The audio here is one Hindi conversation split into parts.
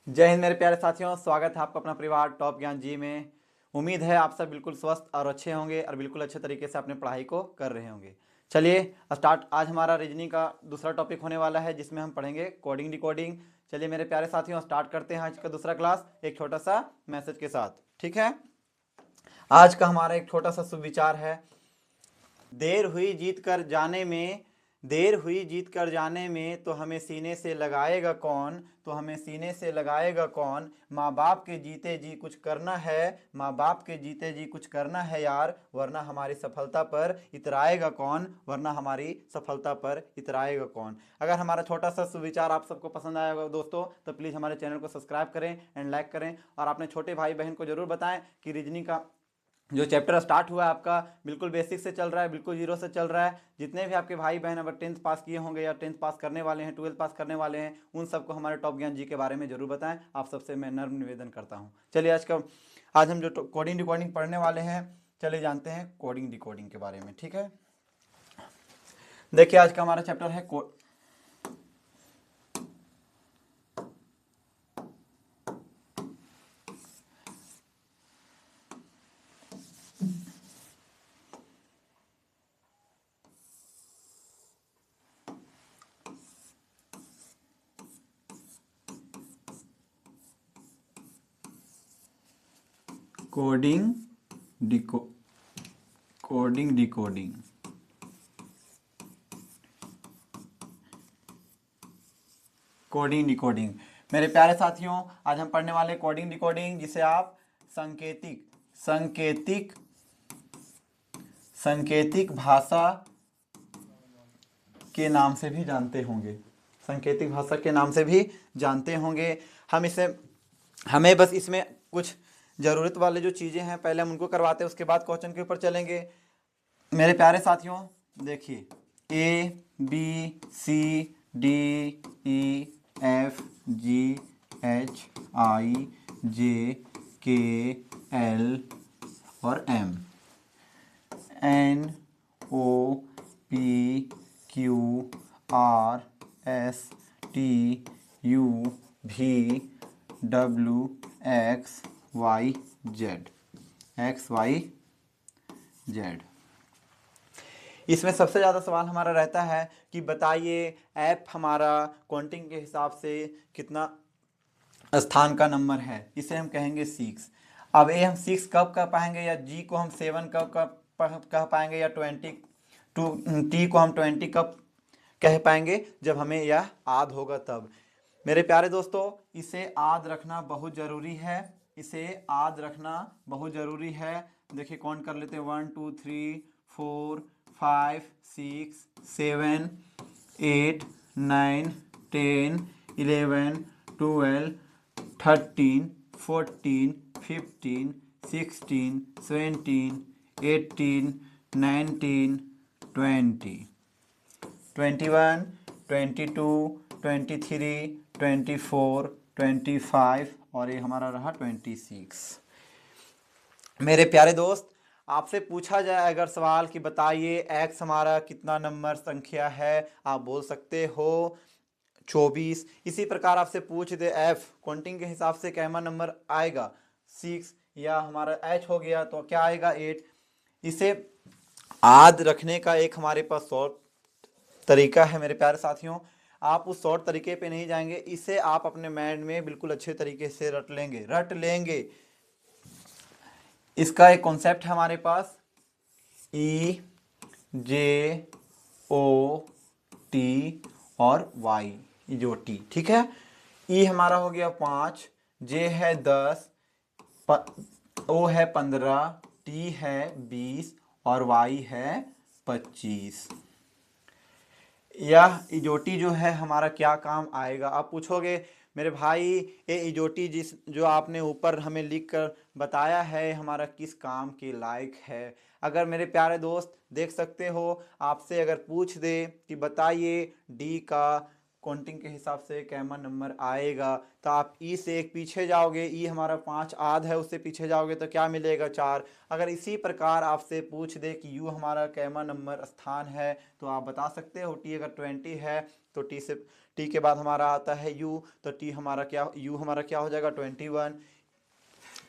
जय हिंद मेरे प्यारे साथियों, स्वागत है आपका अपना परिवार टॉप ज्ञान जी में। उम्मीद है आप सब बिल्कुल स्वस्थ और अच्छे होंगे और बिल्कुल अच्छे तरीके से अपने पढ़ाई को कर रहे होंगे। चलिए स्टार्ट। आज हमारा रीजनिंग का दूसरा टॉपिक होने वाला है जिसमें हम पढ़ेंगे कोडिंग डिकोडिंग। चलिए मेरे प्यारे साथियों, स्टार्ट करते हैं आज का दूसरा क्लास एक छोटा सा मैसेज के साथ। ठीक है, आज का हमारा एक छोटा सा सुविचार है। देर हुई जीत कर जाने में, देर हुई जीत कर जाने में तो हमें सीने से लगाएगा कौन, तो हमें सीने से लगाएगा कौन। माँ बाप के जीते जी कुछ करना है, माँ बाप के जीते जी कुछ करना है यार, वरना हमारी सफलता पर इतराएगा कौन, वरना हमारी सफलता पर इतराएगा कौन। अगर हमारा छोटा सा सुविचार आप सबको पसंद आया होगा दोस्तों, तो प्लीज़ हमारे चैनल को सब्सक्राइब करें एंड लाइक करें, और अपने छोटे भाई बहन को जरूर बताएं कि रीजनिंग का जो चैप्टर स्टार्ट हुआ है आपका बिल्कुल बेसिक से चल रहा है, बिल्कुल जीरो से चल रहा है। जितने भी आपके भाई बहन अगर 10th पास किए होंगे या 10th पास करने वाले हैं, 12th पास करने वाले हैं, उन सबको हमारे टॉप ज्ञान जी के बारे में जरूर बताएं। आप सबसे मैं नर्म निवेदन करता हूं। चलिए आज हम जो कोडिंग डिकोडिंग पढ़ने वाले हैं, चलिए जानते हैं कोडिंग डिकोडिंग के बारे में। ठीक है, देखिए आज का हमारा चैप्टर है कोडिंग डिकोडिंग। कोडिंग डिकोडिंग मेरे प्यारे साथियों, आज हम पढ़ने वाले कोडिंग डिकोडिंग, जिसे आप संकेतिक संकेतिक संकेतिक भाषा के नाम से भी जानते होंगे। संकेतिक भाषा के नाम से भी जानते होंगे। हमें बस इसमें कुछ ज़रूरत वाले जो चीज़ें हैं पहले हम उनको करवाते हैं, उसके बाद क्वेश्चन के ऊपर चलेंगे। मेरे प्यारे साथियों देखिए, ABCDEFGHIJKL और MNOPQRSTUVWXYZ। इसमें सबसे ज़्यादा सवाल हमारा रहता है कि बताइए ऐप हमारा काउंटिंग के हिसाब से कितना स्थान का नंबर है। इसे हम कहेंगे 6। अब ये हम 6 कब कह पाएंगे, या जी को हम 7 कब कह पाएंगे, या 20 टी को हम 20 कब कह पाएंगे, जब हमें यह याद होगा तब। मेरे प्यारे दोस्तों, इसे याद रखना बहुत ज़रूरी है, इसे याद रखना बहुत ज़रूरी है। देखिए काउंट कर लेते हैं, 1 2 3 4 5 6 7 8 9 10 11 12 13 14 15 16 17 18 19 20 21 22 23 24 25 और ये हमारा रहा 26। मेरे प्यारे दोस्त, आपसे पूछा जाए अगर सवाल कि बताइए एक्स हमारा कितना नंबर संख्या है, आप बोल सकते हो 24। इसी प्रकार आपसे पूछ दे एफ काउंटिंग के हिसाब से कैमा नंबर आएगा 6, या हमारा एच हो गया तो क्या आएगा 8। इसे याद रखने का एक हमारे पास शॉर्ट तरीका है मेरे प्यारे साथियों। आप उस शॉर्ट तरीके पे नहीं जाएंगे, इसे आप अपने माइंड में बिल्कुल अच्छे तरीके से रट लेंगे। इसका एक कॉन्सेप्ट है हमारे पास, EJOT और Y, EJOT। ठीक है, E हमारा हो गया 5, J है 10, O है 15, T है 20 और Y है 25। यह इजोटी जो है हमारा क्या काम आएगा। आप पूछोगे मेरे भाई ये इजोटी जो आपने ऊपर हमें लिख कर बताया है हमारा किस काम के लायक है। अगर मेरे प्यारे दोस्त देख सकते हो, आपसे अगर पूछ दे कि बताइए डी का काउंटिंग के हिसाब से कैमा नंबर आएगा, तो आप ई से एक पीछे जाओगे, ई हमारा 5 आध है, उससे पीछे जाओगे तो क्या मिलेगा 4। अगर इसी प्रकार आपसे पूछ दे कि यू हमारा कैमा नंबर स्थान है, तो आप बता सकते हो टी अगर 20 है तो टी के बाद हमारा आता है यू, तो यू हमारा क्या हो जाएगा 21।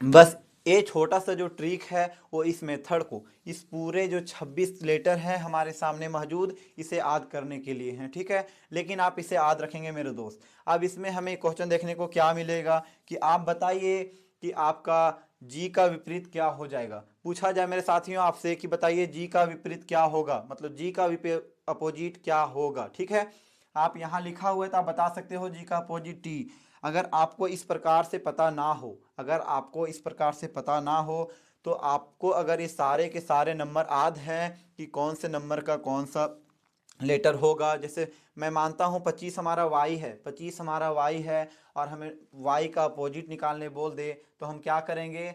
बस ये छोटा सा जो ट्रिक है वो इस मेथड को, इस पूरे जो 26 लेटर हैं हमारे सामने मौजूद, इसे याद करने के लिए हैं, ठीक है। लेकिन आप इसे याद रखेंगे मेरे दोस्त। अब इसमें हमें क्वेश्चन देखने को क्या मिलेगा कि आप बताइए कि आपका जी का विपरीत क्या हो जाएगा। पूछा जाए मेरे साथियों आपसे कि बताइए जी का विपरीत क्या होगा, मतलब जी का अपोजिट क्या होगा, ठीक है। आप यहाँ लिखा हुआ है तो आप बता सकते हो जी का अपोजिट टी। अगर आपको इस प्रकार से पता ना हो, अगर आपको इस प्रकार से पता ना हो, तो आपको अगर ये सारे के सारे नंबर याद हैं कि कौन से नंबर का कौन सा लेटर होगा, जैसे मैं मानता हूँ 25 हमारा वाई है, 25 हमारा वाई है और हमें वाई का अपोजिट निकालने बोल दे, तो हम क्या करेंगे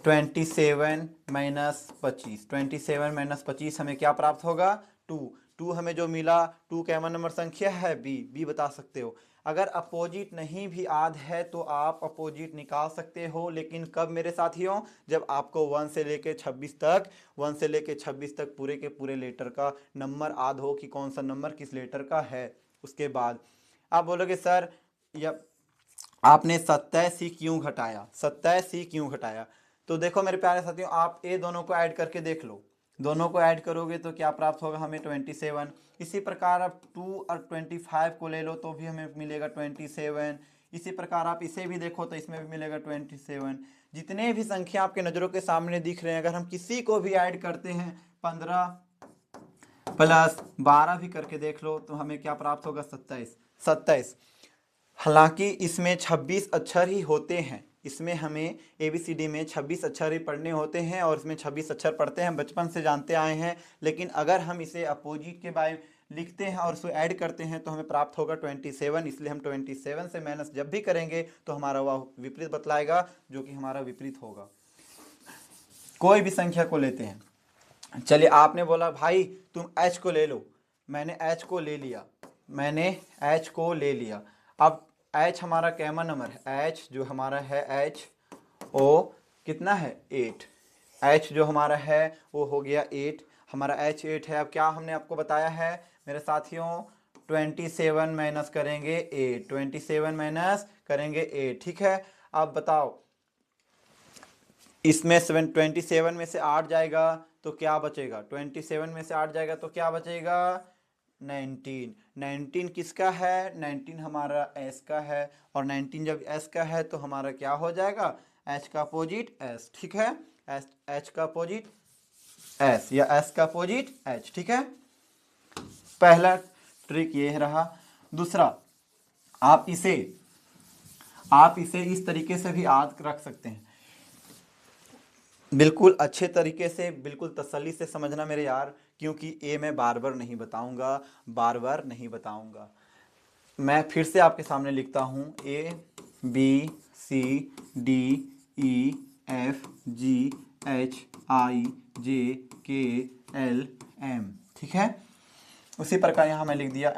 27 माइनस 25, 27 माइनस 25 हमें क्या प्राप्त होगा 2। 2 हमें जो मिला, 2 कैमन नंबर संख्या है बी बता सकते हो। अगर अपोजिट नहीं भी याद है तो आप अपोजिट निकाल सकते हो, लेकिन कब मेरे साथियों, जब आपको 1 से लेके 26 तक, 1 से लेके 26 तक पूरे के पूरे लेटर का नंबर याद हो कि कौन सा नंबर किस लेटर का है। उसके बाद आप बोलोगे सर या आपने 27 क्यों घटाया, 27 क्यों घटाया। तो देखो मेरे प्यारे साथियों, आप ये दोनों को ऐड करके देख लो, दोनों को ऐड करोगे तो क्या प्राप्त होगा हमें 27। इसी प्रकार आप 2 और 25 को ले लो तो भी हमें मिलेगा 27। इसी प्रकार आप इसे भी देखो तो इसमें भी मिलेगा 27। जितने भी संख्या आपके नज़रों के सामने दिख रहे हैं, अगर हम किसी को भी ऐड करते हैं 15 प्लस 12 भी करके देख लो तो हमें क्या प्राप्त होगा 27। हालांकि इसमें 26 अक्षर ही होते हैं, इसमें हमें ABCD में 26 अक्षर ही पढ़ने होते हैं और इसमें 26 अक्षर पढ़ते हैं, बचपन से जानते आए हैं। लेकिन अगर हम इसे अपोजिट के बारे लिखते हैं और उसको ऐड करते हैं तो हमें प्राप्त होगा 27। इसलिए हम 27 से माइनस जब भी करेंगे तो हमारा वह विपरीत बतलाएगा, जो कि हमारा विपरीत होगा। कोई भी संख्या को लेते हैं। चलिए आपने बोला भाई तुम H को ले लो, मैंने H को ले लिया, मैंने H को ले लिया। अब H हमारा कैमन नंबर है, H जो हमारा है H ओ कितना है 8, H जो हमारा है वो हो गया 8, हमारा H 8 है। अब क्या हमने आपको बताया है मेरे साथियों 27 माइनस करेंगे 8, 27 माइनस करेंगे 8, ठीक है। अब बताओ इसमें 27 में से 8 जाएगा तो क्या बचेगा, 27 में से 8 जाएगा तो क्या बचेगा 19। 19 किसका है, 19 हमारा S का है, और 19 जब S का है तो हमारा क्या हो जाएगा H का अपोजिट S, ठीक है। H का अपोजिट S या S का अपोजिट H, ठीक है। पहला ट्रिक ये रहा। दूसरा, आप इसे इस तरीके से भी याद रख सकते हैं, बिल्कुल अच्छे तरीके से, बिल्कुल तसल्ली से समझना मेरे यार, क्योंकि ये मैं बार बार नहीं बताऊंगा, बार बार नहीं बताऊंगा। मैं फिर से आपके सामने लिखता हूँ ABCDEFGHIJKLM, ठीक है। उसी प्रकार यहाँ मैं लिख दिया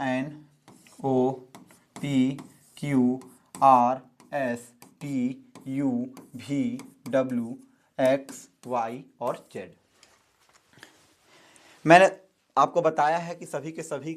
NOPQRSTUVWXY और Z। मैंने आपको बताया है कि सभी के सभी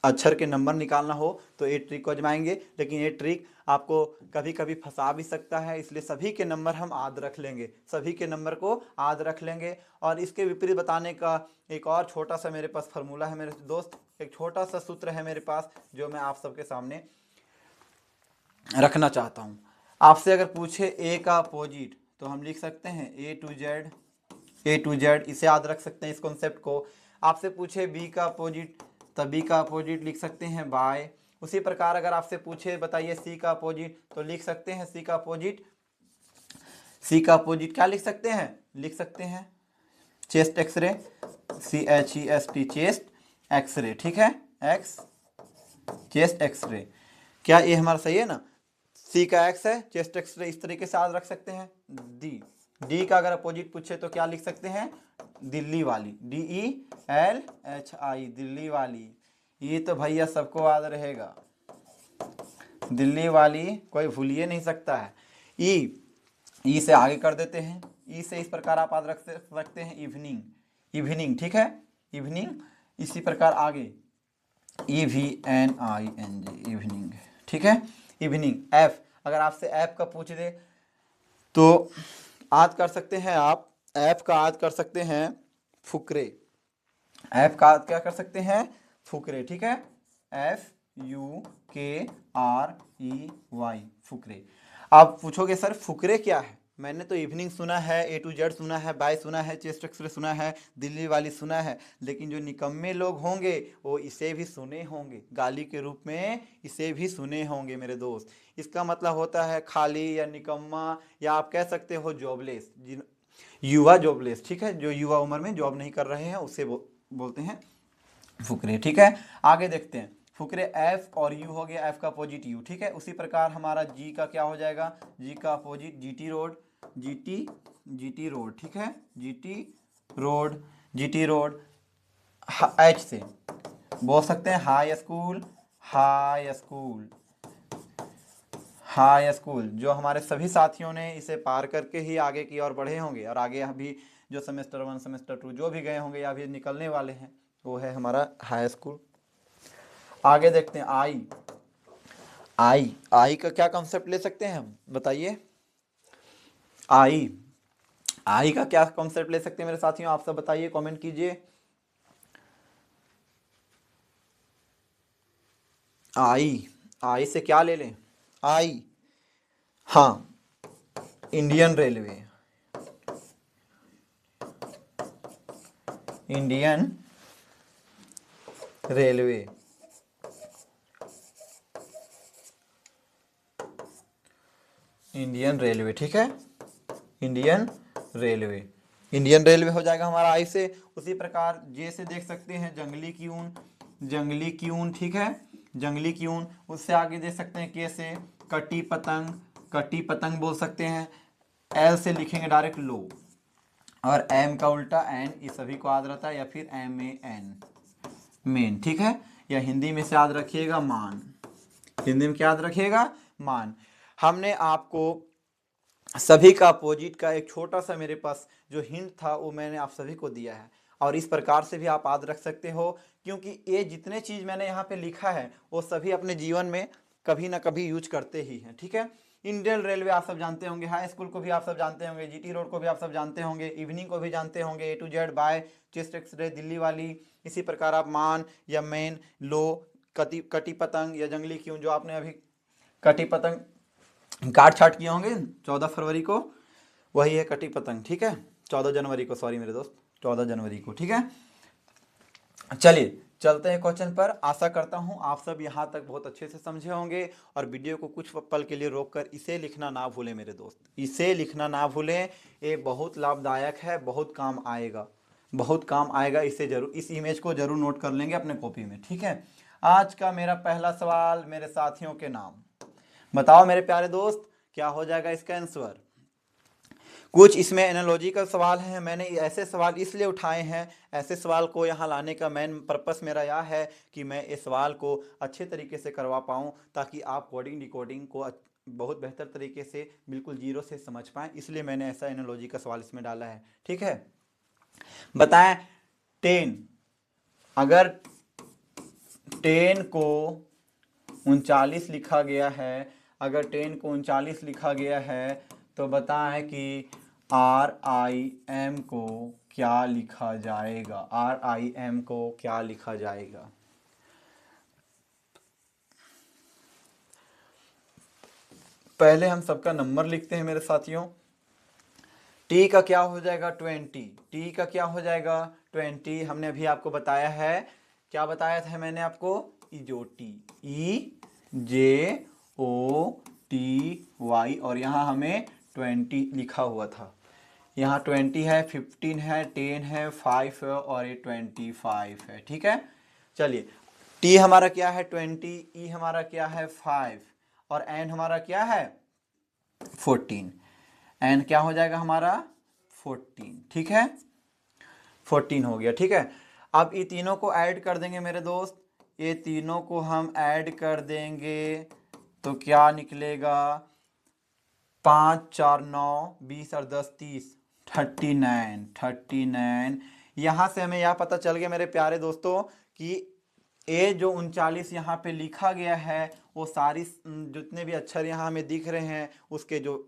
अक्षर के नंबर निकालना हो तो ये ट्रिक को आजमाएंगे, लेकिन ये ट्रिक आपको कभी कभी फंसा भी सकता है, इसलिए सभी के नंबर हम याद रख लेंगे, सभी के नंबर को याद रख लेंगे। और इसके विपरीत बताने का एक और छोटा सा मेरे पास फार्मूला है मेरे दोस्त, एक छोटा सा सूत्र है मेरे पास जो मैं आप सबके सामने रखना चाहता हूँ। आपसे अगर पूछे ए का अपोजिट तो हम लिख सकते हैं A to Z, इसे याद रख सकते हैं इस कॉन्सेप्ट को। आपसे पूछे बी का अपोजिट तो बी का अपोजिट लिख सकते हैं बाय। उसी प्रकार अगर आपसे पूछे बताइए सी का अपोजिट तो लिख सकते हैं सी का अपोजिट क्या लिख सकते हैं chest X-ray, CHEST chest X-ray, ठीक है, चेस्ट एक्सरे। क्या ये हमारा सही है ना, सी का एक्स है, चेस्ट एक्सरे इस तरीके से याद रख सकते हैं। डी का अगर अपोजिट पूछे तो क्या लिख सकते हैं दिल्ली वाली, DELHI दिल्ली वाली। ये तो भैया सबको याद रहेगा, दिल्ली वाली कोई भूल ही नहीं सकता है। ई से आगे कर देते हैं, ई से इस प्रकार आप याद रख सकते हैं इवनिंग, ठीक है, इवनिंग। इसी प्रकार आगे EVNING, इवनिंग, ठीक है। इवनिंग। एफ, अगर आपसे एफ का पूछ दे तो आज कर सकते हैं आप, एफ का आज कर सकते हैं फुकरे। एफ का आज क्या कर सकते हैं? फुकरे, ठीक है। FUKREY, फुकरे। आप पूछोगे सर फुकरे क्या है? मैंने तो इवनिंग सुना है, A to Z सुना है, बाय सुना है, चेस्ट एक्सरे सुना है, दिल्ली वाली सुना है, लेकिन जो निकम्मे लोग होंगे वो इसे भी सुने होंगे, गाली के रूप में इसे भी सुने होंगे मेरे दोस्त। इसका मतलब होता है खाली या निकम्मा, या आप कह सकते हो जॉबलेस, जिन युवा जॉबलेस, ठीक है, जो युवा उम्र में जॉब नहीं कर रहे हैं उसे बोलते हैं फुकरे, ठीक है। आगे देखते हैं, फुकरे एफ और यू हो गया, एफ का अपोजिट यू, ठीक है। उसी प्रकार हमारा जी का क्या हो जाएगा? जी का opposite GT road, GT road, ठीक है, जीटी रोड। एच से बोल सकते हैं high school, high school, high school. जो हमारे सभी साथियों ने इसे पार करके ही आगे की ओर बढ़े होंगे, और आगे अभी जो सेमेस्टर 1 सेमेस्टर 2 जो भी गए होंगे या अभी निकलने वाले हैं, वो है हमारा हाई स्कूल। आगे देखते हैं आई का क्या कॉन्सेप्ट ले सकते हैं हम, बताइए। आई का क्या कॉन्सेप्ट ले सकते हैं मेरे साथियों, आप सब बताइए, कमेंट कीजिए। आई से क्या ले लें? आई, हाँ, Indian railway, Indian railway, Indian railway, ठीक है, इंडियन रेलवे, इंडियन रेलवे हो जाएगा हमारा आई से। उसी प्रकार जे से देख सकते हैं जंगली क्यून, जंगली क्यून, ठीक है, जंगली क्यून। उससे आगे देख सकते हैं के से कटी पतंग, कटी पतंग बोल सकते हैं। एल से लिखेंगे डायरेक्ट लो, और एम का उल्टा एन, ये सभी को याद रहता है, या फिर MAN, मेन, ठीक है। या हिंदी में से याद रखिएगा मान, हिंदी में क्या याद रखिएगा? मान। हमने आपको सभी का अपोजिट का एक छोटा सा मेरे पास जो हिंट था वो मैंने आप सभी को दिया है, और इस प्रकार से भी आप याद रख सकते हो, क्योंकि ये जितने चीज़ मैंने यहाँ पे लिखा है वो सभी अपने जीवन में कभी ना कभी यूज करते ही हैं, ठीक है। इंडियन रेलवे आप सब जानते होंगे, हाई स्कूल को भी आप सब जानते होंगे, जीटी रोड को भी आप सब जानते होंगे, इवनिंग को भी जानते होंगे, A to Z, bye, chest X-ray, Delhi वाली। इसी प्रकार आप मान या मेन, लो, कटी पतंग या जंगली क्यों, जो आपने अभी कटी पतंग काट छाट किए होंगे 14 फरवरी को, वही है कटी पतंग, ठीक है, 14 जनवरी को, सॉरी मेरे दोस्त, 14 जनवरी को, ठीक है। चलिए चलते हैं क्वेश्चन पर। आशा करता हूं आप सब यहां तक बहुत अच्छे से समझे होंगे, और वीडियो को कुछ पल के लिए रोककर इसे लिखना ना भूलें मेरे दोस्त, इसे लिखना ना भूलें, ये बहुत लाभदायक है, बहुत काम आएगा, बहुत काम आएगा। इसे जरूर, इस इमेज को जरूर नोट कर लेंगे अपने कॉपी में, ठीक है। आज का मेरा पहला सवाल मेरे साथियों के नाम, बताओ मेरे प्यारे दोस्त क्या हो जाएगा इसका आंसर। कुछ इसमें एनालॉजिकल सवाल हैं, मैंने ऐसे सवाल इसलिए उठाए हैं, ऐसे सवाल को यहाँ लाने का मेन पर्पस मेरा यह है कि मैं इस सवाल को अच्छे तरीके से करवा पाऊँ, ताकि आप कोडिंग डिकोडिंग को बहुत बेहतर तरीके से बिल्कुल जीरो से समझ पाएँ, इसलिए मैंने ऐसा एनालॉजी का सवाल इसमें डाला है, ठीक है। बताएं 10, अगर 10 को 39 लिखा गया है, अगर 10 को 39 लिखा गया है, तो बताएं कि RIM को क्या लिखा जाएगा, RIM को क्या लिखा जाएगा। पहले हम सबका नंबर लिखते हैं मेरे साथियों। टी का क्या हो जाएगा? 20। टी का क्या हो जाएगा? 20। हमने अभी आपको बताया है, क्या बताया था मैंने आपको? इजोटी, EJOTY, और यहाँ हमें 20 लिखा हुआ था, यहाँ 20 है, 15 है, 10 है, 5 है, और ये 25 है, ठीक है। चलिए, टी हमारा क्या है? 20, ई हमारा क्या है? 5, और एन हमारा क्या है? 14। एन क्या हो जाएगा हमारा? 14, ठीक है, 14 हो गया, ठीक है। अब ये तीनों को ऐड कर देंगे मेरे दोस्त, ये तीनों को हम ऐड कर देंगे तो क्या निकलेगा? 5 4 9, 20 और 10 30, 39। यहाँ से हमें यह पता चल गया मेरे प्यारे दोस्तों कि ये जो 39 यहाँ पे लिखा गया है वो सारी जितने भी अक्षर यहाँ हमें दिख रहे हैं उसके जो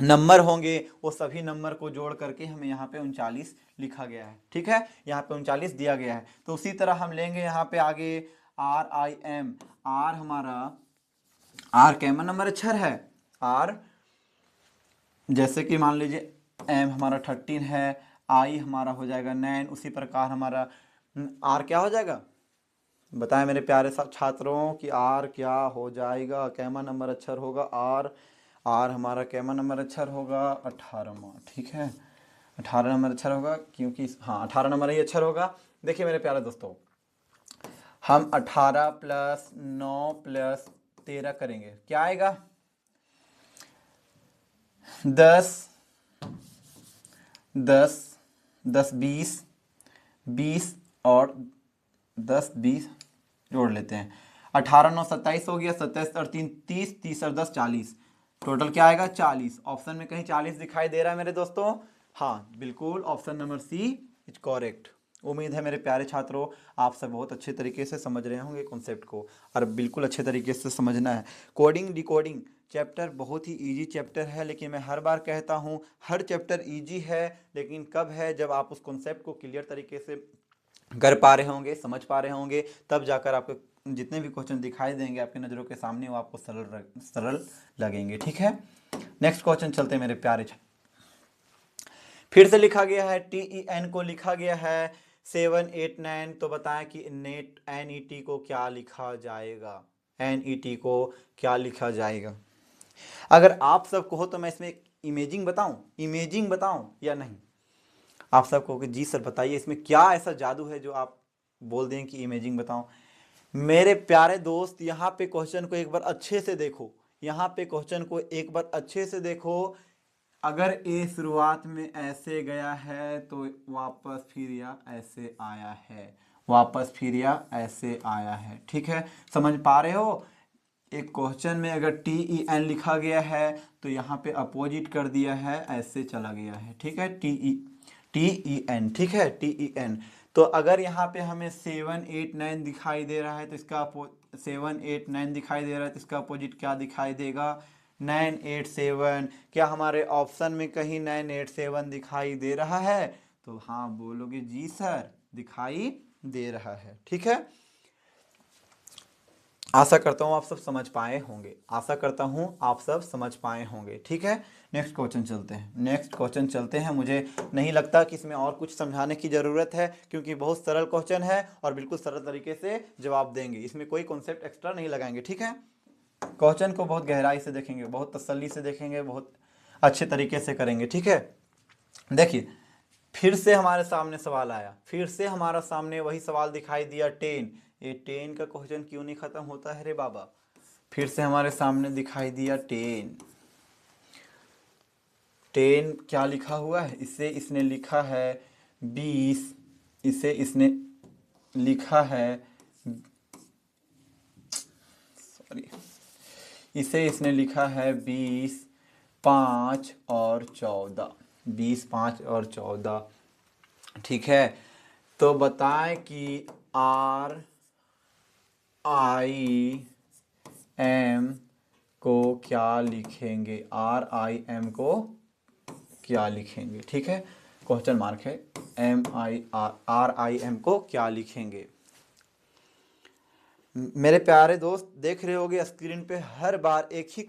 नंबर होंगे वो सभी नंबर को जोड़ करके हमें यहाँ पे 39 लिखा गया है। ठीक है, यहाँ पे 39 दिया गया है। तो उसी तरह हम लेंगे यहाँ पे आगे RIM। आर हमारा, आर कैमन नंबर अक्षर है। आर जैसे कि मान लीजिए एम हमारा 13 है, आई हमारा हो जाएगा 9, उसी प्रकार हमारा आर क्या हो जाएगा, बताएं मेरे प्यारे छात्रों कि आर क्या हो जाएगा। कैमन नंबर अक्षर होगा आर। आर हमारा कैमन नंबर अक्षर होगा 18वां। ठीक है, 18 नंबर अक्षर होगा, क्योंकि हाँ 18 नंबर ही अक्षर होगा। देखिए मेरे प्यारे दोस्तों, हम 18 + 9 + 13 करेंगे, क्या आएगा 10 10 10 20 20 और 10 20 जोड़ लेते हैं। 18 9 27 हो गया, 27 और 3 30, 30 और 10 40, टोटल क्या आएगा 40। ऑप्शन में कहीं 40 दिखाई दे रहा है मेरे दोस्तों? हाँ बिल्कुल, option number C is correct. उम्मीद है मेरे प्यारे छात्रों आप सब बहुत अच्छे तरीके से समझ रहे होंगे कॉन्सेप्ट को, और बिल्कुल अच्छे तरीके से समझना है। कोडिंग डिकोडिंग चैप्टर बहुत ही इजी चैप्टर है, लेकिन मैं हर बार कहता हूँ हर चैप्टर इजी है, लेकिन कब है जब आप उस कॉन्सेप्ट को क्लियर तरीके से कर पा रहे होंगे, समझ पा रहे होंगे, तब जाकर आपको जितने भी क्वेश्चन दिखाई देंगे आपकी नज़रों के सामने वो आपको सरल लगेंगे। ठीक है, नेक्स्ट क्वेश्चन चलते हैं मेरे प्यारे फिर से लिखा गया है TEN को लिखा गया है 7 8 9। तो बताएं कि NET को क्या लिखा जाएगा, NET को क्या लिखा जाएगा। अगर आप सबको हो तो मैं इसमें इमेजिंग बताऊं या नहीं? आप सबको कि जी सर बताइए इसमें क्या ऐसा जादू है जो आप बोल दें कि इमेजिंग बताऊं। मेरे प्यारे दोस्त यहाँ पे क्वेश्चन को एक बार अच्छे से देखो, यहाँ पे क्वेश्चन को एक बार अच्छे से देखो। अगर ए शुरुआत में ऐसे गया है तो वापस फिर या ऐसे आया है, वापस फिर या ऐसे आया है। ठीक है, समझ पा रहे हो? एक क्वेश्चन में अगर TEN लिखा गया है तो यहाँ पे अपोजिट कर दिया है, ऐसे चला गया है। ठीक है, TEN, ठीक है TEN। तो अगर यहाँ पे हमें 7 8 9 दिखाई दे रहा है तो इसका 7 8 9 दिखाई दे रहा है तो इसका अपोजिट क्या दिखाई देगा 9 8 7। क्या हमारे ऑप्शन में कहीं 9 8 7 दिखाई दे रहा है? तो हाँ बोलोगे जी सर दिखाई दे रहा है। ठीक है, आशा करता हूँ आप सब समझ पाए होंगे, आशा करता हूँ आप सब समझ पाए होंगे। ठीक है, नेक्स्ट क्वेश्चन चलते हैं। मुझे नहीं लगता कि इसमें और कुछ समझाने की ज़रूरत है, क्योंकि बहुत सरल क्वेश्चन है और बिल्कुल सरल तरीके से जवाब देंगे, इसमें कोई कॉन्सेप्ट एक्स्ट्रा नहीं लगाएंगे। ठीक है, क्वेश्चन को बहुत गहराई से देखेंगे, बहुत तसल्ली से देखेंगे, बहुत अच्छे तरीके से करेंगे। ठीक है, देखिए फिर से हमारे सामने सवाल आया, फिर से हमारा सामने वही सवाल दिखाई दिया 10। ये 10 का क्वेश्चन क्यों नहीं खत्म होता है रे बाबा? फिर से हमारे सामने दिखाई दिया 10। 10 क्या लिखा हुआ है? इसे इसने लिखा है 20, इसे इसने लिखा है इसे इसने लिखा है 20 5 और 14, 20 5 और 14। ठीक है, तो बताएं कि RIM को क्या लिखेंगे, RIM को क्या लिखेंगे? ठीक है, क्वेश्चन मार्क है RIM को क्या लिखेंगे? मेरे प्यारे दोस्त देख रहे होगे स्क्रीन पे हर बार एक ही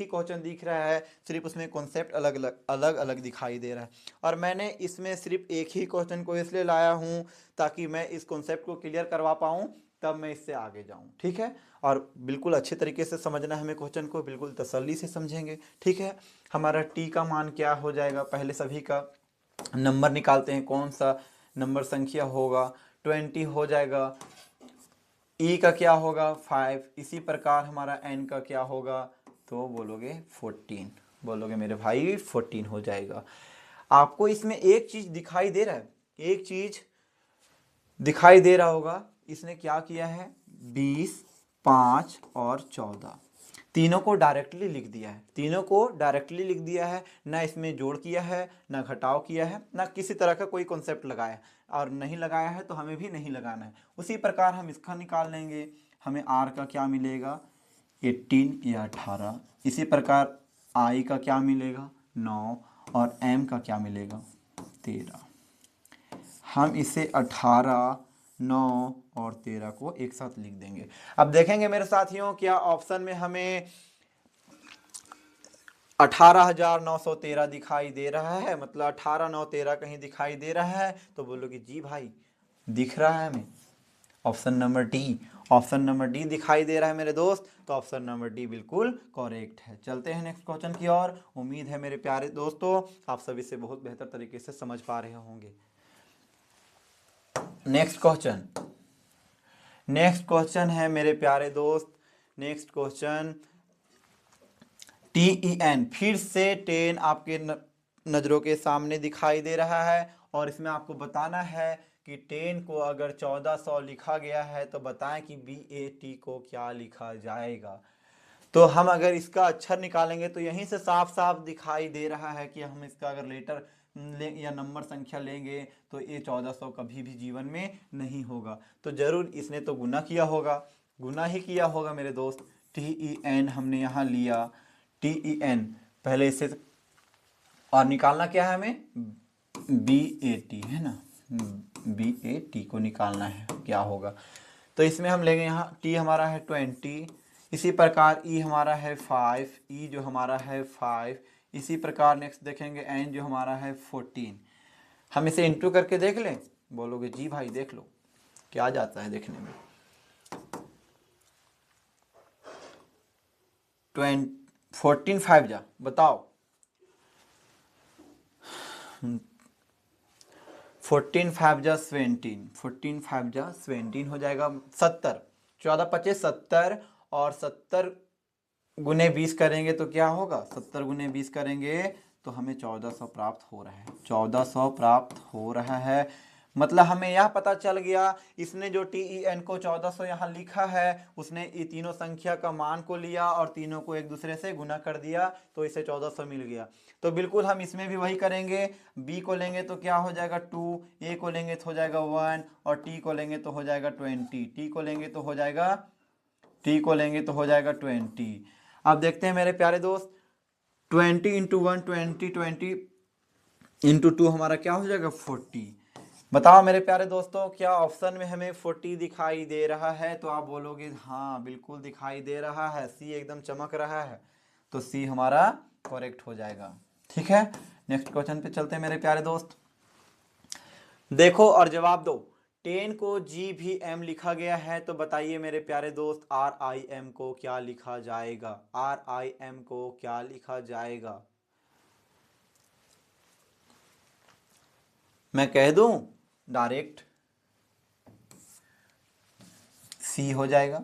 क्वेश्चन दिख रहा है, सिर्फ उसमें कॉन्सेप्ट अलग अलग दिखाई दे रहा है। और मैंने इसमें सिर्फ एक ही क्वेश्चन को इसलिए लाया हूँ ताकि मैं इस कॉन्सेप्ट को क्लियर करवा पाऊँ, तब मैं इससे आगे जाऊँ। ठीक है, और बिल्कुल अच्छे तरीके से समझना है हमें क्वेश्चन को, बिल्कुल तसल्ली से समझेंगे। ठीक है, हमारा टी का मान क्या हो जाएगा, पहले सभी का नंबर निकालते हैं, कौन सा नंबर संख्या होगा, 20 हो जाएगा। ई का क्या होगा 5, इसी प्रकार हमारा एन का क्या होगा, तो बोलोगे 14, बोलोगे मेरे भाई 14 हो जाएगा। आपको इसमें एक चीज दिखाई दे रहा है, एक चीज दिखाई दे रहा होगा, इसने क्या किया है 20 5 और 14। तीनों को डायरेक्टली लिख दिया है, तीनों को डायरेक्टली लिख दिया है, ना इसमें जोड़ किया है, ना घटाव किया है, ना किसी तरह का कोई कॉन्सेप्ट लगाया, और नहीं लगाया है तो हमें भी नहीं लगाना है। उसी प्रकार हम इसका निकाल लेंगे, हमें आर का क्या मिलेगा 18 या 18। इसी प्रकार आई का क्या मिलेगा 9, और एम का क्या मिलेगा 13। हम इसे 18, 9 और 13 को एक साथ लिख देंगे। अब देखेंगे मेरे साथियों, क्या ऑप्शन में हमें 18,913 दिखाई दे रहा है, मतलब 18, 9, 13 कहीं दिखाई दे रहा है? तो बोलोगे जी भाई दिख रहा है हमें, option number D, option number D दिखाई दे रहा है मेरे दोस्त। तो ऑप्शन नंबर डी बिल्कुल करेक्ट है। चलते हैं नेक्स्ट क्वेश्चन की ओर। उम्मीद है मेरे प्यारे दोस्तों आप सभी से बहुत बेहतर तरीके से समझ पा रहे होंगे। नेक्स्ट क्वेश्चन है मेरे प्यारे दोस्त, नेक्स्ट क्वेश्चन TEN, फिर से 10 आपके नज़रों के सामने दिखाई दे रहा है, और इसमें आपको बताना है कि 10 को अगर 1400 लिखा गया है तो बताएं कि BAT को क्या लिखा जाएगा। तो हम अगर इसका अक्षर निकालेंगे तो यहीं से साफ साफ दिखाई दे रहा है कि हम इसका अगर लेटर या नंबर संख्या लेंगे तो ये 1400 कभी भी जीवन में नहीं होगा। तो जरूर इसने तो गुना किया होगा, गुना ही किया होगा मेरे दोस्त। TEN हमने यहाँ लिया, TEN पहले इसे, और निकालना क्या है हमें BAT, है ना, BAT को निकालना है क्या होगा। तो इसमें हम लेंगे यहाँ T हमारा है 20, इसी प्रकार E हमारा है 5, E जो हमारा है 5, इसी प्रकार नेक्स्ट देखेंगे N जो हमारा है 14। हम इसे इंटू करके देख लें, बोलोगे जी भाई देख लो क्या जाता है देखने में। 14 5 जा बताओ, 14 5 जा 17, 14 5 जा 17 हो जाएगा 70, 14 25 70, और 70 गुने 20 करेंगे तो क्या होगा, 70 गुने 20 करेंगे तो हमें 1400 प्राप्त हो रहा है, 1400 प्राप्त हो रहा है। मतलब हमें यह पता चल गया, इसने जो TEN को 1400 यहाँ लिखा है, उसने ये तीनों संख्या का मान को लिया और तीनों को एक दूसरे से गुना कर दिया तो इसे 1400 मिल गया। तो बिल्कुल हम इसमें भी वही करेंगे, B को लेंगे तो क्या हो जाएगा 2, A को लेंगे तो हो जाएगा 1, और T को लेंगे तो हो जाएगा 20, T को लेंगे तो हो जाएगा 20। अब देखते हैं मेरे प्यारे दोस्त, 20 इंटू 1 20, 20 इंटू 2 हमारा क्या हो जाएगा 40। बताओ मेरे प्यारे दोस्तों क्या ऑप्शन में हमें 40 दिखाई दे रहा है? तो आप बोलोगे हाँ बिल्कुल दिखाई दे रहा है, सी एकदम चमक रहा है, तो सी हमारा करेक्ट हो जाएगा। ठीक है, नेक्स्ट क्वेश्चन पे चलते हैं मेरे प्यारे दोस्त। देखो और जवाब दो। 10 को GVM लिखा गया है, तो बताइए मेरे प्यारे दोस्त RIM को क्या लिखा जाएगा, RIM को क्या लिखा जाएगा? मैं कह दूं डायरेक्ट सी हो जाएगा।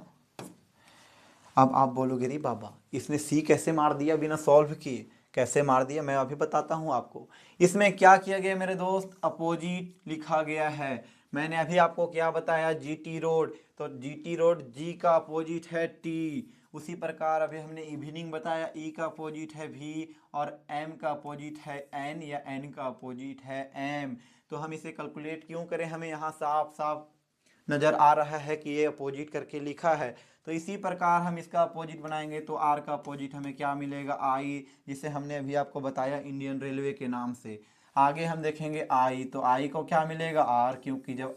अब आप बोलोगे रे बाबा इसने सी कैसे मार दिया बिना सॉल्व किए, कैसे मार दिया? मैं अभी बताता हूं आपको। इसमें क्या किया गया मेरे दोस्त, अपोजिट लिखा गया है। मैंने अभी आपको क्या बताया, GT रोड, तो GT रोड G का अपोजिट है T। उसी प्रकार अभी हमने इवनिंग बताया, E का अपोजिट है V, और M का अपोजिट है N, या N का अपोजिट है M। तो हम इसे कैलकुलेट क्यों करें, हमें यहाँ साफ साफ नज़र आ रहा है कि ये अपोजिट करके लिखा है। तो इसी प्रकार हम इसका अपोजिट बनाएंगे तो आर का अपोजिट हमें क्या मिलेगा, आई, जिसे हमने अभी आपको बताया इंडियन रेलवे के नाम से। आगे हम देखेंगे आई, तो आई को क्या मिलेगा आर, क्योंकि जब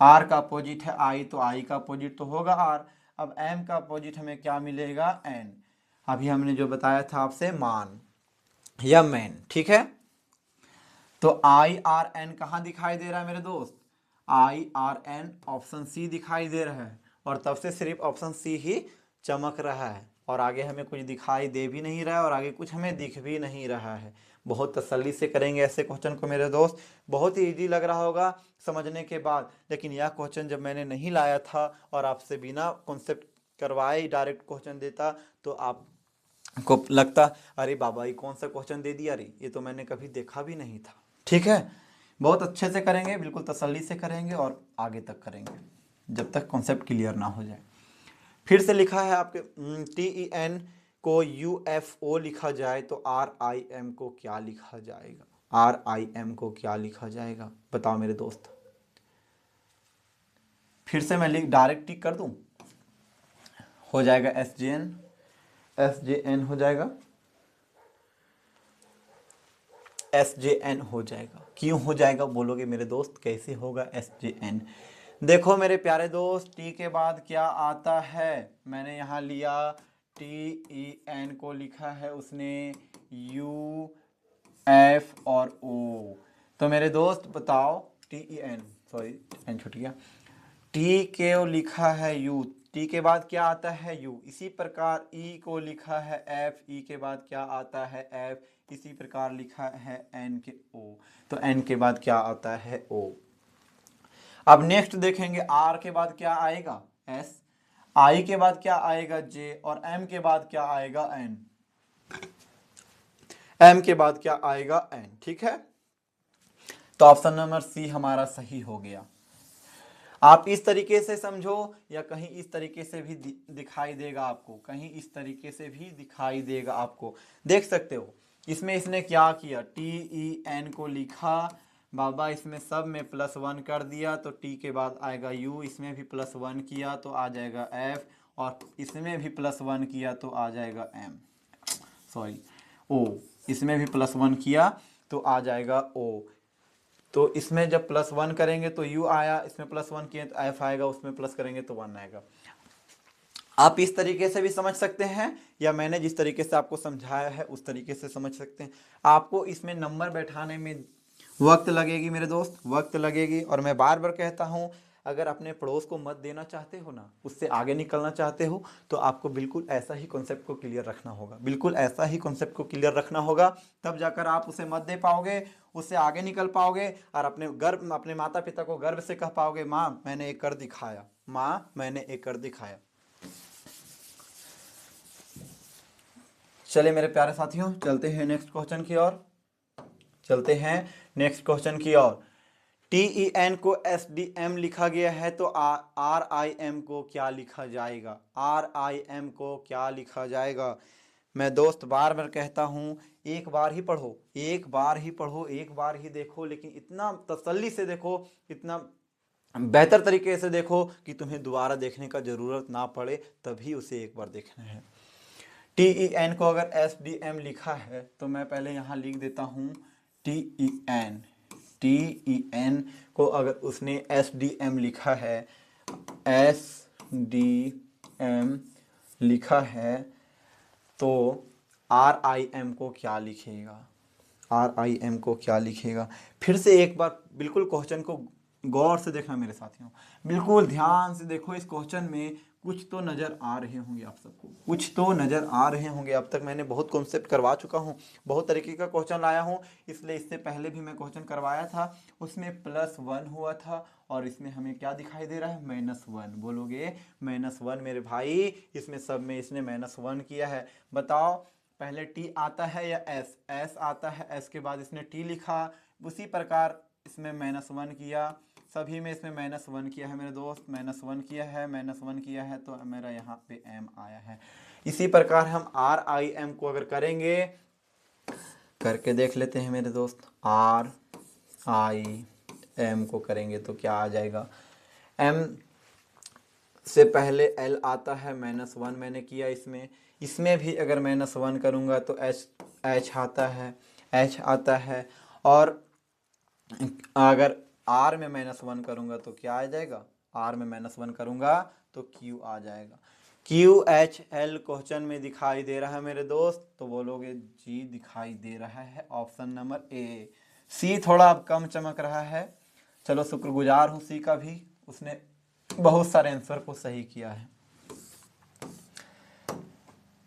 आर का अपोजिट है आई तो आई का अपोजिट तो होगा आर। अब एम का अपोजिट हमें क्या मिलेगा एन, अभी हमने जो बताया था आपसे मान या मैन। ठीक है, तो आई आर एन कहाँ दिखाई दे रहा है मेरे दोस्त, IRN ऑप्शन सी दिखाई दे रहा है, और तब से सिर्फ ऑप्शन सी ही चमक रहा है, और आगे हमें कुछ दिखाई दे भी नहीं रहा है, और आगे कुछ हमें दिख भी नहीं रहा है। बहुत तसल्ली से करेंगे ऐसे क्वेश्चन को मेरे दोस्त, बहुत ही इजी लग रहा होगा समझने के बाद। लेकिन यह क्वेश्चन जब मैंने नहीं लाया था और आपसे बिना कॉन्सेप्ट करवाए डायरेक्ट क्वेश्चन देता तो आपको लगता अरे बाबा ये कौन सा क्वेश्चन दे दिया, अरे ये तो मैंने कभी देखा भी नहीं था। ठीक है, बहुत अच्छे से करेंगे, बिल्कुल तसल्ली से करेंगे और आगे तक करेंगे जब तक कॉन्सेप्ट क्लियर ना हो जाए। फिर से लिखा है आपके TEN को UFO लिखा जाए तो RIM को क्या लिखा जाएगा? RIM को क्या लिखा जाएगा? बताओ मेरे दोस्त। फिर से मैं लिख डायरेक्ट टिक कर दूं? हो जाएगा SJN हो जाएगा, SJN हो जाएगा। क्यों हो जाएगा बोलोगे मेरे दोस्त? कैसे होगा SJN? देखो मेरे प्यारे दोस्त, टी के बाद क्या आता है? मैंने यहाँ लिया TEN को लिखा है उसने UF और O। तो मेरे दोस्त बताओ, TEN, सॉरी एन छूट गया, टी के लिखा है यू, टी के बाद क्या आता है? यू। इसी प्रकार ई को लिखा है एफ, ई के बाद क्या आता है? एफ। इसी प्रकार लिखा है एन के ओ, तो एन के बाद क्या आता है? ओ। अब नेक्स्ट देखेंगे, आर के बाद क्या आएगा? एस। आई के बाद क्या आएगा? जे। और एम के बाद क्या आएगा? एन। एम के बाद क्या आएगा? एन। ठीक है, तो ऑप्शन नंबर सी हमारा सही हो गया। आप इस तरीके से समझो या कहीं इस तरीके से भी दिखाई देगा आपको, कहीं इस तरीके से भी दिखाई देगा आपको, देख सकते हो। इसमें इसने क्या किया? TEN को लिखा बाबा, इसमें सब में +1 कर दिया तो टी के बाद आएगा यू, इसमें भी +1 किया तो आ जाएगा एफ, और इसमें भी +1 किया तो आ जाएगा एम, सॉरी ओ, इसमें भी +1 किया तो आ जाएगा ओ। तो इसमें जब +1 करेंगे तो U आया, इसमें +1 किए तो F आएगा, उसमें प्लस करेंगे तो 1 आएगा। आप इस तरीके से भी समझ सकते हैं या मैंने जिस तरीके से आपको समझाया है उस तरीके से समझ सकते हैं। आपको इसमें नंबर बैठाने में वक्त लगेगी मेरे दोस्त, वक्त लगेगी। और मैं बार बार कहता हूं, अगर अपने पड़ोस को मत देना चाहते हो ना, उससे आगे निकलना चाहते हो, तो आपको बिल्कुल ऐसा ही कॉन्सेप्ट को क्लियर रखना होगा, बिल्कुल ऐसा ही कॉन्सेप्ट को क्लियर रखना होगा, तब जाकर आप उसे मत दे पाओगे, उससे आगे निकल पाओगे और अपने माता पिता को गर्व से कह पाओगे, माँ मैंने एक कर दिखाया, माँ मैंने एक कर दिखाया। चलिए मेरे प्यारे साथियों, चलते हैं नेक्स्ट क्वेश्चन की ओर, चलते हैं नेक्स्ट क्वेश्चन की ओर। TEN को SDM लिखा गया है तो RIM को क्या लिखा जाएगा? RIM को क्या लिखा जाएगा? मैं दोस्त बार बार कहता हूं, एक बार ही पढ़ो, एक बार ही पढ़ो, एक बार ही देखो, लेकिन इतना तसल्ली से देखो, इतना बेहतर तरीके से देखो कि तुम्हें दोबारा देखने का जरूरत ना पड़े, तभी उसे एक बार देखना है। TEN को अगर SDM लिखा है तो मैं पहले यहाँ लिख देता हूँ TEN। TEN को अगर उसने SDM लिखा है, SDM लिखा है, तो RIM को क्या लिखेगा? RIM को क्या लिखेगा? फिर से एक बार बिल्कुल क्वेश्चन को गौर से देखना मेरे साथियों, बिल्कुल ध्यान से देखो। इस क्वेश्चन में कुछ तो नज़र आ रहे होंगे आप सबको, कुछ तो नज़र आ रहे होंगे। अब तक मैंने बहुत कॉन्सेप्ट करवा चुका हूँ, बहुत तरीके का क्वेश्चन लाया हूँ, इसलिए इससे पहले भी मैं क्वेश्चन करवाया था, उसमें +1 हुआ था और इसमें हमें क्या दिखाई दे रहा है? -1। बोलोगे -1 मेरे भाई, इसमें सब में इसने -1 किया है। बताओ पहले टी आता है या एस? एस आता है, एस के बाद इसने टी लिखा, उसी प्रकार इसमें -1 किया, सभी में इसमें -1 किया है मेरे दोस्त, -1 किया है, -1 किया है, तो मेरा यहाँ पे एम आया है। इसी प्रकार हम RIM को अगर करेंगे, करके देख लेते हैं मेरे दोस्त, RIM को करेंगे तो क्या आ जाएगा? M से पहले L आता है, -1 मैंने किया इसमें, इसमें भी अगर -1 करूँगा तो H आता है, H आता है, और अगर R में -1 करूँगा तो क्या आ जाएगा? R में -1 करूँगा तो Q आ जाएगा। QHL क्वेश्चन में दिखाई दे रहा है मेरे दोस्त, तो बोलोगे जी दिखाई दे रहा है, ऑप्शन नंबर ए। सी थोड़ा अब कम चमक रहा है, चलो शुक्रगुजार हूँ सी का भी, उसने बहुत सारे आंसर को सही किया है।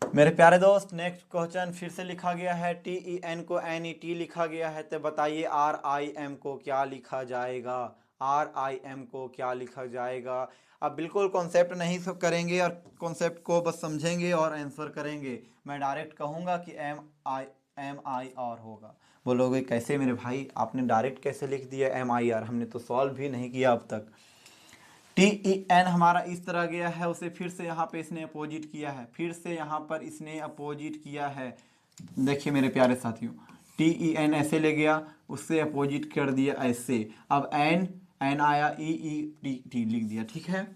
मेरे प्यारे दोस्त नेक्स्ट क्वेश्चन फिर से लिखा गया है, TEN को NET लिखा गया है, तो बताइए RIM को क्या लिखा जाएगा? RIM को क्या लिखा जाएगा? अब बिल्कुल कॉन्सेप्ट नहीं सब करेंगे और कॉन्सेप्ट को बस समझेंगे और आंसर करेंगे। मैं डायरेक्ट कहूँगा कि MIR होगा। बोलोगे कैसे मेरे भाई, आपने डायरेक्ट कैसे लिख दिया MIR? हमने तो सॉल्व भी नहीं किया अब तक। टी ई एन हमारा इस तरह गया है, उसे फिर से यहाँ पे इसने अपोजिट किया है, फिर से यहाँ पर इसने अपोजिट किया है। देखिए मेरे प्यारे साथियों, टी ई एन ऐसे ले गया, उससे अपोजिट कर दिया ऐसे। अब एन एन आया, ई ई टी टी लिख दिया। ठीक है,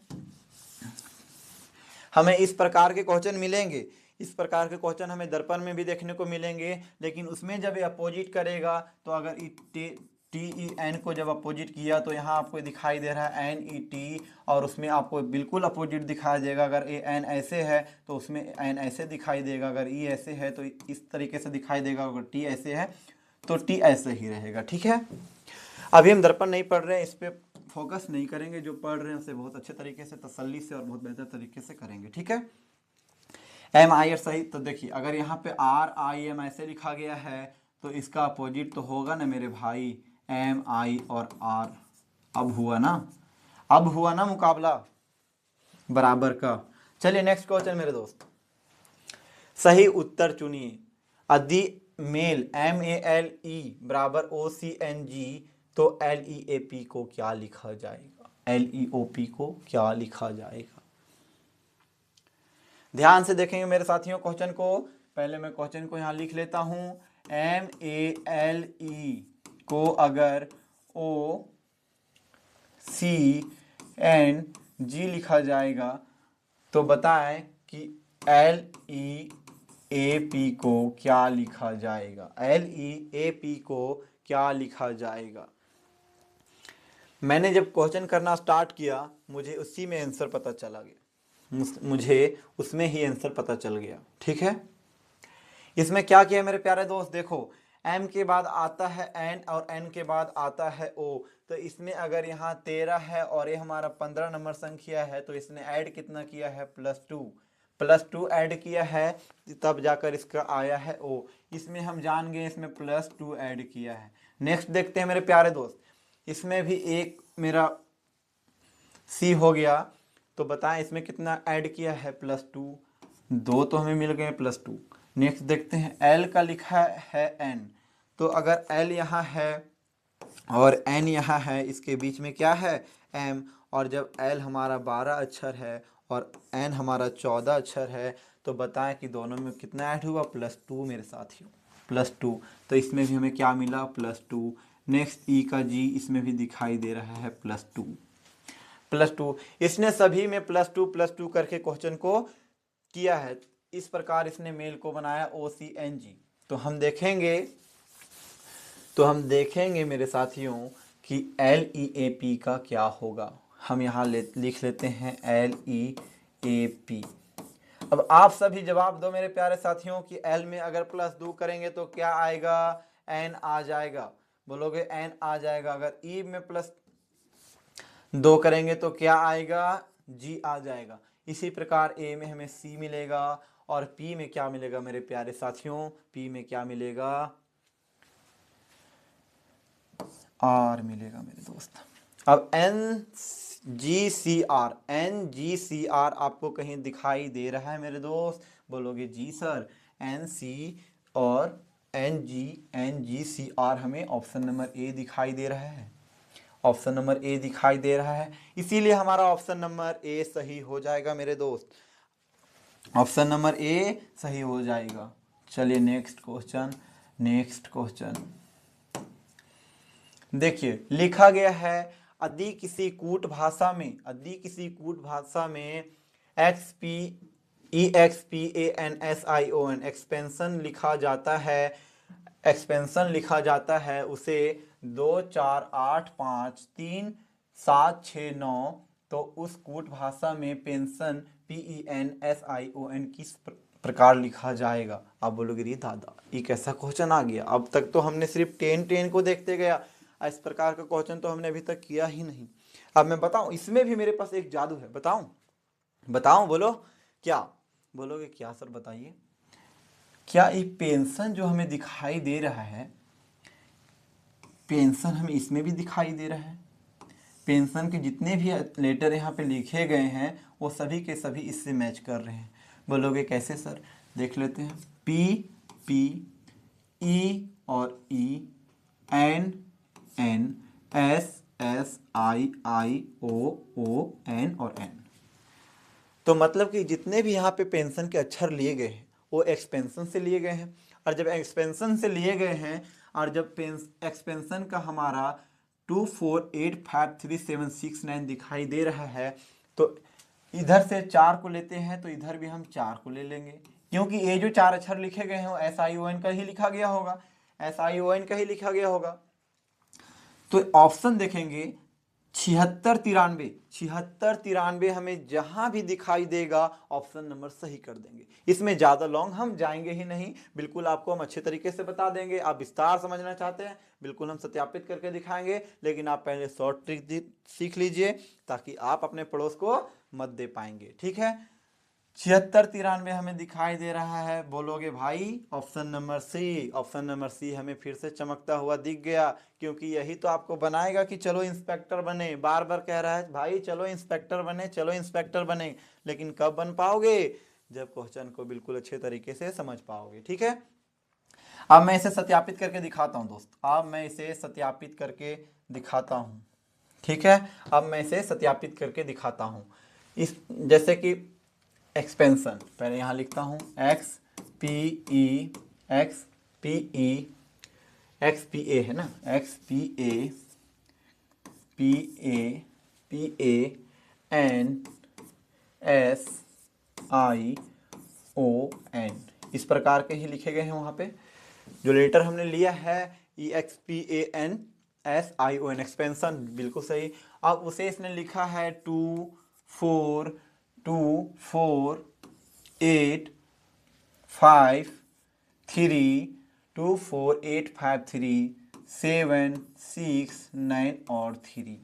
हमें इस प्रकार के क्वेश्चन मिलेंगे, इस प्रकार के क्वेश्चन हमें दर्पण में भी देखने को मिलेंगे, लेकिन उसमें जब ये अपोजिट करेगा तो अगर टी ई एन को जब अपोजिट किया तो यहाँ आपको दिखाई दे रहा है एन ई टी, और उसमें आपको बिल्कुल अपोजिट दिखाई देगा। अगर ए एन ऐसे है तो उसमें एन ऐसे दिखाई देगा, अगर ई ऐसे है तो इस तरीके से दिखाई देगा, अगर टी ऐसे है तो टी ऐसे ही रहेगा। ठीक है, अभी हम दर्पण नहीं पढ़ रहे हैं, इस पर फोकस नहीं करेंगे, जो पढ़ रहे हैं उसे बहुत अच्छे तरीके से, तसल्ली से और बहुत बेहतर तरीके से करेंगे। ठीक है, एम आई आर सही। तो देखिए अगर यहाँ पे आर आई एम ऐसे लिखा गया है तो इसका अपोजिट तो होगा ना मेरे भाई, एम आई और आर। अब हुआ ना, अब हुआ ना मुकाबला बराबर का। चलिए नेक्स्ट क्वेश्चन मेरे दोस्त, सही उत्तर चुनिए। यदि male M A L E बराबर ओ सी एन जी तो एल ई ए पी को क्या लिखा जाएगा, एल ई ओ पी को क्या लिखा जाएगा। ध्यान से देखेंगे मेरे साथियों क्वेश्चन को। पहले मैं क्वेश्चन को यहाँ लिख लेता हूँ। एम ए एल ई को अगर ओ सी एन जी लिखा जाएगा तो बताएं कि एल ई ए पी को क्या लिखा जाएगा, एल ई ए पी को क्या लिखा जाएगा। मैंने जब क्वेश्चन करना स्टार्ट किया मुझे उसी में आंसर पता चला गया, मुझे उसमें ही आंसर पता चल गया। ठीक है, इसमें क्या किया मेरे प्यारे दोस्त, देखो m के बाद आता है n और n के बाद आता है o, तो इसमें अगर यहाँ 13 है और ये हमारा 15 नंबर संख्या है तो इसने ऐड कितना किया है, +2 ऐड किया है, तब जाकर इसका आया है o। इसमें हम जान गए इसमें +2 ऐड किया है। नेक्स्ट देखते हैं मेरे प्यारे दोस्त, इसमें भी एक मेरा c हो गया, तो बताएं इसमें कितना ऐड किया है, +2, 2 तो हमें मिल गए +2। नेक्स्ट देखते हैं l का लिखा है n, तो अगर l यहाँ है और n यहाँ है, इसके बीच में क्या है, m, और जब l हमारा 12 अक्षर है और n हमारा 14 अक्षर है तो बताएं कि दोनों में कितना ऐड हुआ, +2 मेरे साथियों, +2। तो इसमें भी हमें क्या मिला, +2। नेक्स्ट e का g इसमें भी दिखाई दे रहा है +2। इसने सभी में +2 करके क्वेश्चन को किया है। इस प्रकार इसने मेल को बनाया OCNG। तो हम देखेंगे मेरे साथियों कि LEAP का क्या होगा। हम यहाँ लिख लेते हैं LEAP। अब आप सभी जवाब दो मेरे प्यारे साथियों कि L में अगर +2 करेंगे तो क्या आएगा, N आ जाएगा, बोलोगे N आ जाएगा। अगर E में +2 करेंगे तो क्या आएगा, G आ जाएगा। इसी प्रकार A में हमें C मिलेगा और P में क्या मिलेगा मेरे प्यारे साथियों, P में क्या मिलेगा, R मिलेगा मेरे दोस्त। अब NGCR आपको कहीं दिखाई दे रहा है मेरे दोस्त, बोलोगे जी सर। NC और NGCR हमें ऑप्शन नंबर ए दिखाई दे रहा है, ऑप्शन नंबर ए दिखाई दे रहा है, इसीलिए हमारा ऑप्शन नंबर ए सही हो जाएगा मेरे दोस्त, ऑप्शन नंबर ए सही हो जाएगा। चलिए नेक्स्ट क्वेश्चन देखिए, लिखा गया है यदि किसी कूट भाषा में EXPANSION एक्सपेंशन लिखा जाता है उसे 2 4 8 5 3 7 6 9, तो उस कूट भाषा में पेंशन PENSION किस प्रकार लिखा जाएगा। आप बोलोगे रे दादा ये कैसा क्वेश्चन आ गया, अब तक तो हमने सिर्फ 10 को देखते गया, इस प्रकार का क्वेश्चन तो हमने अभी तक किया ही नहीं। अब मैं बताऊं, इसमें भी मेरे पास एक जादू है, बताऊं बोलो क्या, बोलोगे क्या सर बताइए। क्या ये पेंशन जो हमें दिखाई दे रहा है, पेंशन हमें इसमें भी दिखाई दे रहा है, पेंशन के जितने भी लेटर यहाँ पे लिखे गए हैं वो सभी के सभी इससे मैच कर रहे हैं। बोलोगे कैसे सर, देख लेते हैं। P E और E N N S SIIOON और N। तो मतलब कि जितने भी यहाँ पे पेंशन के अक्षर लिए गए हैं वो एक्सपेंशन से लिए गए हैं, और जब एक्सपेंशन से लिए गए हैं और जब एक्सपेंशन का हमारा 24853769 दिखाई दे रहा है तो इधर से 4 को लेते हैं तो इधर भी हम 4 को ले लेंगे, क्योंकि ये जो 4 अक्षर लिखे गए हैं वो SION का ही लिखा गया होगा, SION का ही लिखा गया होगा। तो ऑप्शन देखेंगे 7693 हमें जहां भी दिखाई देगा ऑप्शन नंबर सही कर देंगे। इसमें ज्यादा लॉन्ग हम जाएंगे ही नहीं, बिल्कुल आपको हम अच्छे तरीके से बता देंगे। आप विस्तार समझना चाहते हैं बिल्कुल हम सत्यापित करके दिखाएंगे, लेकिन आप पहले शॉर्ट ट्रिक सीख लीजिए ताकि आप अपने पड़ोस को मत दे पाएंगे। ठीक है, 7693 हमें दिखाई दे रहा है, बोलोगे भाई option number C. Option number C हमें फिर से चमकता हुआ दिख गया, क्योंकि यही तो आपको बनाएगा कि चलो इंस्पेक्टर बने। बार बार कह रहा है भाई चलो इंस्पेक्टर बने, चलो इंस्पेक्टर बने, लेकिन कब बन पाओगे? जब क्वेश्चन को बिल्कुल अच्छे तरीके से समझ पाओगे। ठीक है, अब मैं इसे सत्यापित करके दिखाता हूं दोस्त, अब मैं इसे सत्यापित करके दिखाता हूं। ठीक है, अब मैं इसे सत्यापित करके दिखाता हूं। इस जैसे कि एक्सपेंशन, पहले यहां लिखता हूं XPE है ना, XPANSION इस प्रकार के ही लिखे गए हैं वहां पे। जो लेटर हमने लिया है EXPANSION एक्सपेंशन बिल्कुल सही। अब उसे इसने लिखा है 24853 और 3,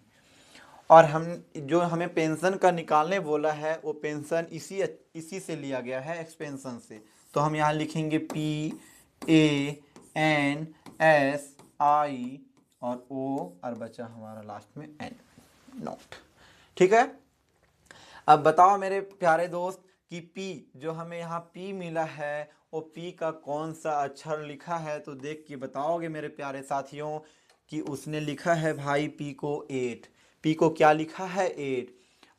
और हम जो हमें पेंशन का निकालने बोला है वो पेंशन इसी से लिया गया है, एक्सपेंशन से। तो हम यहाँ लिखेंगे PANSI और O और बचा हमारा लास्ट में N, नोट। ठीक है, अब बताओ मेरे प्यारे दोस्त कि P जो हमें यहाँ P मिला है वो P का कौन सा अक्षर लिखा है, तो देख के बताओगे मेरे प्यारे साथियों कि उसने लिखा है भाई P को 8। P को क्या लिखा है? 8।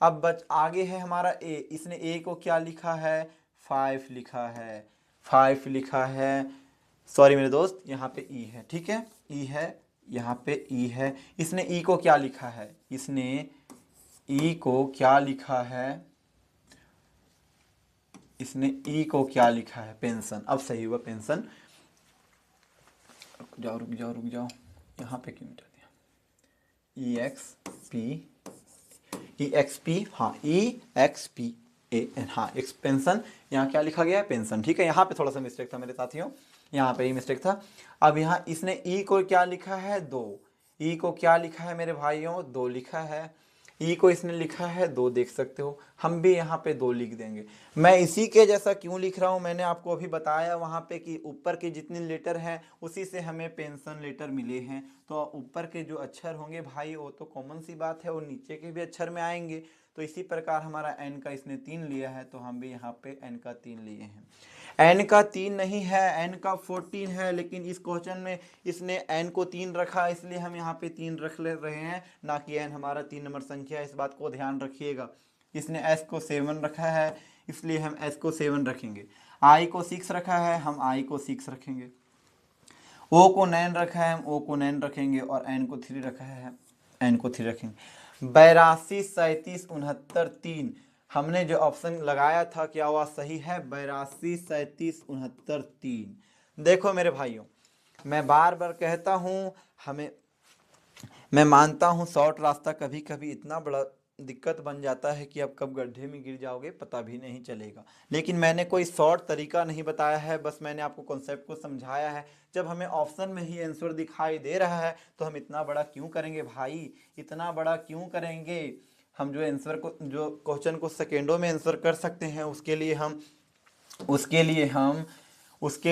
अब आगे है हमारा A, इसने A को क्या लिखा है? 5 लिखा है, 5 लिखा है। सॉरी मेरे दोस्त, यहाँ पे E है। ठीक है, E है, यहाँ पे E है। इसने E को क्या लिखा है? इसने E को क्या लिखा है? इसने E को क्या लिखा है? पेंशन। अब सही हुआ पेंशन। रुक जाओ, यहाँ पे क्यों मिटा दिया? EXP, हाँ EXPAN, हाँ एक्सपेंशन। यहाँ क्या लिखा गया है? पेंशन। ठीक है, यहाँ पे थोड़ा सा मिस्टेक था मेरे साथियों, यहाँ पे ही मिस्टेक था। अब यहाँ इसने E को क्या लिखा है? 2। E को क्या लिखा है मेरे भाइयों? 2 लिखा है। E को इसने लिखा है 2, देख सकते हो। हम भी यहाँ पे 2 लिख देंगे। मैं इसी के जैसा क्यों लिख रहा हूँ, मैंने आपको अभी बताया वहाँ पे कि ऊपर के जितने लेटर हैं उसी से हमें पेंशन लेटर मिले हैं। तो ऊपर के जो अक्षर होंगे भाई वो तो कॉमन सी बात है, वो नीचे के भी अक्षर में आएंगे। तो इसी प्रकार हमारा N का इसने 3 लिया है, तो हम भी यहाँ पे N का 3 लिए हैं। N का 3 नहीं है, N का 14 है, लेकिन इस क्वेश्चन में इसने N को 3 रखा, इसलिए हम यहाँ पे 3 रख ले रहे हैं, ना कि N हमारा 3 नंबर संख्या है। इस बात को ध्यान रखिएगा। इसने S को 7 रखा है, इसलिए हम S को 7 रखेंगे। I को 6 रखा है, हम I को 6 रखेंगे। O को 9 रखा है, हम O को 9 रखेंगे, और N को 3 रखा है, N को 3 रखेंगे। 82 37 69 3 हमने जो ऑप्शन लगाया था क्या हुआ? सही है, 82 37 69 3। देखो मेरे भाइयों, मैं बार बार कहता हूँ, मैं मानता हूँ शॉर्ट रास्ता कभी कभी इतना बड़ा दिक्कत बन जाता है कि आप कब गड्ढे में गिर जाओगे पता भी नहीं चलेगा, लेकिन मैंने कोई शॉर्ट तरीका नहीं बताया है, बस मैंने आपको कॉन्सेप्ट को समझाया है। जब हमें ऑप्शन में ही आंसर दिखाई दे रहा है तो हम इतना बड़ा क्यों करेंगे भाई, इतना बड़ा क्यों करेंगे? हम जो क्वेश्चन को सेकेंडों में आंसर कर सकते हैं उसके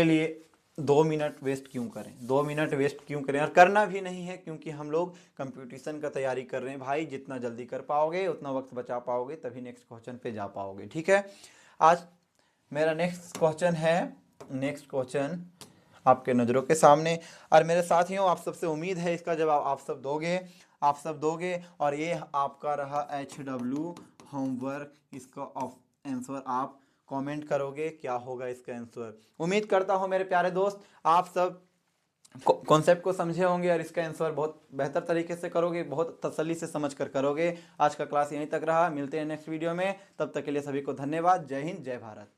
लिए 2 मिनट वेस्ट क्यों करें? 2 मिनट वेस्ट क्यों करें? और करना भी नहीं है, क्योंकि हम लोग कंपटीशन का तैयारी कर रहे हैं भाई। जितना जल्दी कर पाओगे उतना वक्त बचा पाओगे, तभी नेक्स्ट क्वेश्चन पे जा पाओगे। ठीक है, आज मेरा नेक्स्ट क्वेश्चन आपके नज़रों के सामने, और मेरे साथियों आप सबसे उम्मीद है इसका जवाब आप सब दोगे। आप सब दोगे। और ये आपका रहा HW होमवर्क, इसका आंसर आप कमेंट करोगे क्या होगा इसका आंसर। उम्मीद करता हूँ मेरे प्यारे दोस्त आप सब कॉन्सेप्ट को समझे होंगे और इसका आंसर बहुत बेहतर तरीके से करोगे, बहुत तसल्ली से समझ कर करोगे। आज का क्लास यहीं तक रहा, मिलते हैं नेक्स्ट वीडियो में, तब तक के लिए सभी को धन्यवाद। जय हिंद, जय भारत।